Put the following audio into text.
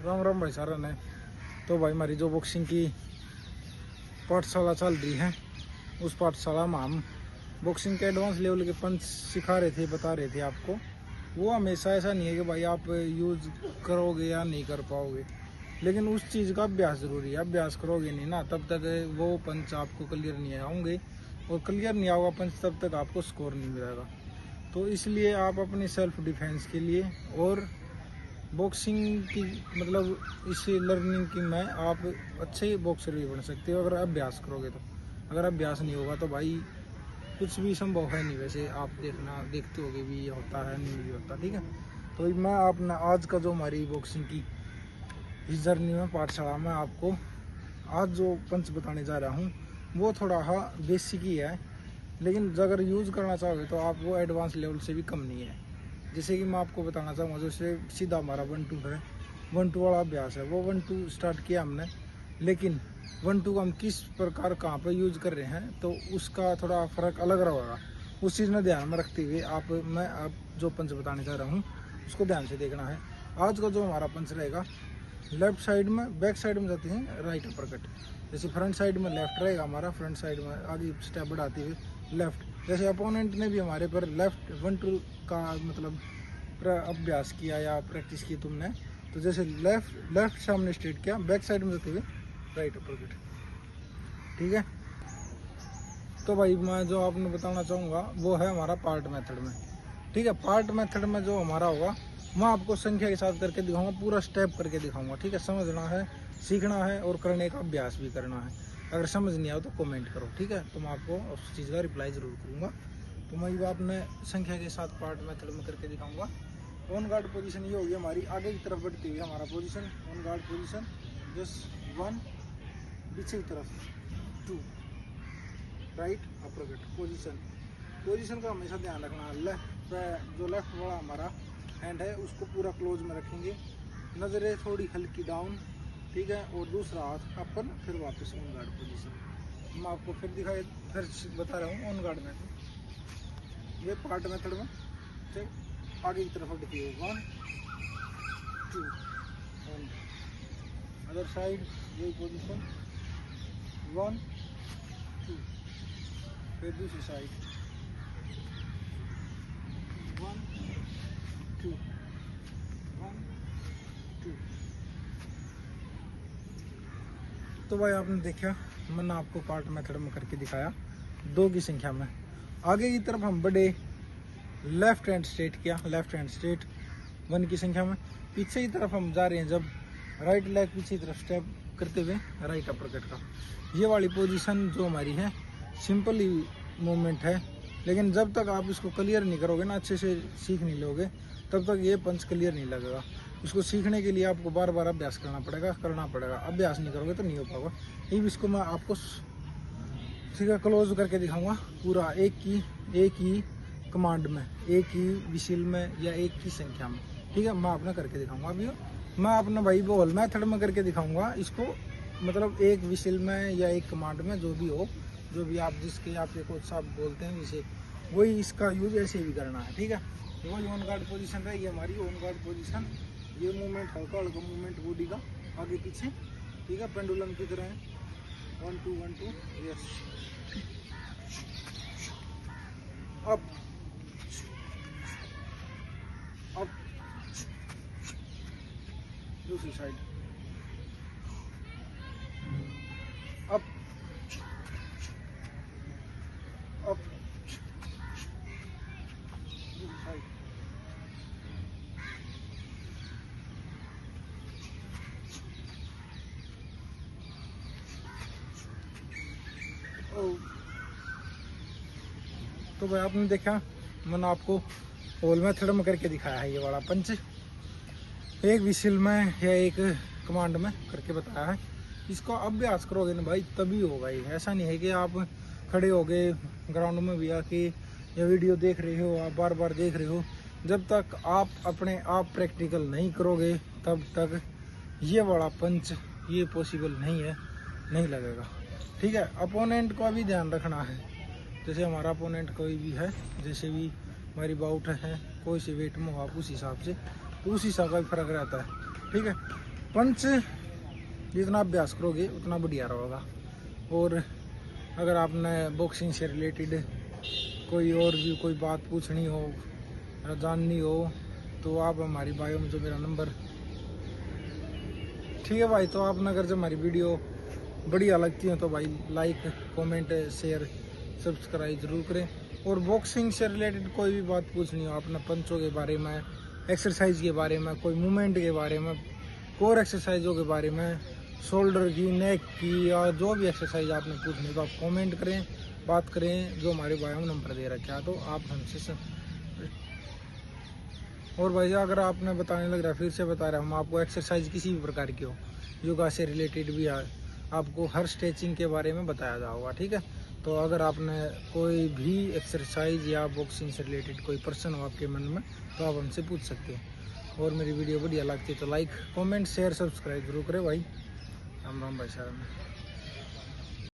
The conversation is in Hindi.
राम राम भाई सारा ने। तो भाई हमारी जो बॉक्सिंग की पाठशाला चल रही है, उस पाठशाला में हम बॉक्सिंग के एडवांस लेवल के पंच सिखा रहे थे, बता रहे थे आपको। वो हमेशा ऐसा नहीं है कि भाई आप यूज़ करोगे या नहीं कर पाओगे, लेकिन उस चीज़ का अभ्यास ज़रूरी है। अभ्यास करोगे नहीं ना, तब तक वो पंच आपको क्लियर नहीं आएंगे, और क्लियर नहीं आएगा पंच तब तक आपको स्कोर नहीं मिलेगा। तो इसलिए आप अपनी सेल्फ डिफेंस के लिए और बॉक्सिंग की मतलब इस लर्निंग की में आप अच्छे बॉक्सर भी बन सकते हो अगर अभ्यास करोगे। तो अगर अभ्यास नहीं होगा तो भाई कुछ भी संभव है नहीं। वैसे आप देखते होगे भी ये होता है, नहीं भी होता, ठीक है। तो मैं अपना आज का जो हमारी बॉक्सिंग की इस जर्नी में पाठशाला में आपको आज जो पंच बताने जा रहा हूँ वो थोड़ा बेसिक ही है, लेकिन अगर यूज़ करना चाहोगे तो आप वो एडवांस लेवल से भी कम नहीं है। जैसे कि मैं आपको बताना चाहूँगा, जैसे सीधा हमारा 1-2 है, 1-2 वाला अभ्यास है, वो 1-2 स्टार्ट किया हमने, लेकिन 1-2 को हम किस प्रकार कहाँ पर यूज कर रहे हैं तो उसका थोड़ा फ़र्क अलग रहेगा। उस चीज़ में ध्यान में रखते हुए मैं आप जो पंच बताने चाह रहा हूँ उसको ध्यान से देखना है। आज का जो हमारा पंच रहेगा, लेफ्ट साइड में बैक साइड में जाते हैं राइट अपर कट। जैसे फ्रंट साइड में लेफ्ट रहेगा हमारा, फ्रंट साइड में आगे स्टेप बढ़ाते हुए लेफ्ट। जैसे अपोनेंट ने भी हमारे पर लेफ्ट 1-2 का मतलब अभ्यास किया या प्रैक्टिस की तुमने, तो जैसे लेफ्ट सामने स्ट्रेट किया, बैक साइड में जाते हुए राइट अपर कट, ठीक है। तो भाई मैं जो आपने बताना चाहूँगा वो है हमारा पार्ट मेथड में, ठीक है। पार्ट मेथड में जो हमारा होगा मैं आपको संख्या के साथ करके दिखाऊंगा, पूरा स्टेप करके दिखाऊंगा, ठीक है। समझना है, सीखना है और करने का अभ्यास भी करना है। अगर समझ नहीं आओ तो कमेंट करो, ठीक है, तो मैं आपको उस चीज़ का रिप्लाई ज़रूर करूँगा। तो मैं ये आपने संख्या के साथ पार्ट मेथड में करके दिखाऊंगा। ऑन गार्ड पोजीशन ये होगी हमारी, आगे की तरफ बढ़ती हुई हमारा position on guard position, just 1, पीछे की तरफ 2, right upper cut position. Position का हमेशा ध्यान रखना है। जो लेफ्ट वाला हमारा हैंड है उसको पूरा क्लोज में रखेंगे, नज़रें थोड़ी हल्की डाउन, ठीक है, और दूसरा हाथ अपन, फिर वापस ऑन गार्ड पोजीशन। मैं आपको फिर बता रहा हूँ ऑन गार्ड मेथड, ये पार्ट मेथड में ठीक आगे की तरफ बढ़ती है 1, 2, अदर साइड यही पोजीशन 1, 2, फिर दूसरी साइड 1, 2, 1, 2। तो भाई आपने देखा, मैंने आपको पार्ट मेथड में करके दिखाया 2 की संख्या में। आगे की तरफ हम बढ़े, लेफ्ट हैंड स्ट्रेट किया, लेफ्ट हैंड स्ट्रेट 1 की संख्या में। पीछे की तरफ हम जा रहे हैं जब, राइट लेग पीछे की तरफ स्टेप करते हुए राइट अपर कट का। ये वाली पोजीशन जो हमारी है सिंपल ही मूवमेंट है, लेकिन जब तक आप इसको क्लियर नहीं करोगे ना, अच्छे से सीख नहीं लोगे, तब तक ये पंच क्लियर नहीं लगेगा। इसको सीखने के लिए आपको बार बार अभ्यास करना पड़ेगा। अभ्यास नहीं करोगे तो नहीं हो पाएगा। ये इसको मैं आपको सीधा क्लोज करके दिखाऊंगा पूरा, एक ही कमांड में, एक ही विशिल में या एक ही संख्या में, ठीक है। मैं आपने करके दिखाऊंगा। अभी मैं अपना भाई बॉल मेथड में करके दिखाऊंगा इसको, मतलब एक विशिल में या एक कमांड में, जो भी हो, जो भी आप जिसके आपके कोच साहब बोलते हैं जिसे, वही इसका यूज ऐसे भी करना है, ठीक है। तो वही ऑन गार्ड पोजीशन रहेगी हमारी, ऑन गार्ड पोजीशन। ये मूवमेंट हल्का हल्का मूवमेंट बॉडी का आगे पीछे, ठीक है, पेंडुलम की तरह है। 1 2 1 2, यस, अप अप, दूसरी साइड अप अप, दूसरी साइड ओ। तो भाई आपने देखा, मैंने आपको होल मेथड में करके दिखाया है ये वाला पंच, एक विशिल में या एक कमांड में करके बताया है। इसको अभ्यास करोगे ना भाई तभी होगा ये। ऐसा नहीं है कि आप खड़े हो गए ग्राउंड में भी आके या वीडियो देख रहे हो, आप बार बार देख रहे हो, जब तक आप अपने आप प्रैक्टिकल नहीं करोगे तब तक ये वाला पंच ये पॉसिबल नहीं है, नहीं लगेगा, ठीक है। अपोनेंट का भी ध्यान रखना है। जैसे हमारा अपोनेंट कोई भी है, जैसे भी हमारी बाउट है, कोई से वेट में हो आप उस हिसाब से, तो उस हिसाब का भी फर्क रहता है, ठीक है। पंच जितना अभ्यास करोगे उतना बढ़िया रहेगा। और अगर आपने बॉक्सिंग से रिलेटेड कोई और भी कोई बात पूछनी हो या जाननी हो तो आप हमारी बायो में जो मेरा नंबर, ठीक है भाई। तो आपने अगर जब हमारी वीडियो बढ़िया लगती है तो भाई लाइक कमेंट शेयर सब्सक्राइब जरूर करें। और बॉक्सिंग से रिलेटेड कोई भी बात पूछनी हो आपने, पंचों के बारे में, एक्सरसाइज के बारे में, कोई मूवमेंट के बारे में, कोर एक्सरसाइजों के बारे में, शोल्डर की, नेक की, या जो भी एक्सरसाइज आपने पूछनी तो आप कमेंट करें, बात करें। जो हमारे बायो में नंबर दे रखा है तो आप हमसे और भाई अगर आपने बताने लग रहा, फिर से बता रहा हम आपको, एक्सरसाइज किसी भी प्रकार की हो, योगा से रिलेटेड भी है, आपको हर स्ट्रेचिंग के बारे में बताया जाएगा, ठीक है। तो अगर आपने कोई भी एक्सरसाइज या बॉक्सिंग से रिलेटेड कोई प्रश्न हो आपके मन में तो आप हमसे पूछ सकते हैं। और मेरी वीडियो बढ़िया लगती है तो लाइक कमेंट शेयर सब्सक्राइब जरूर करें भाई। राम राम भाई साहब।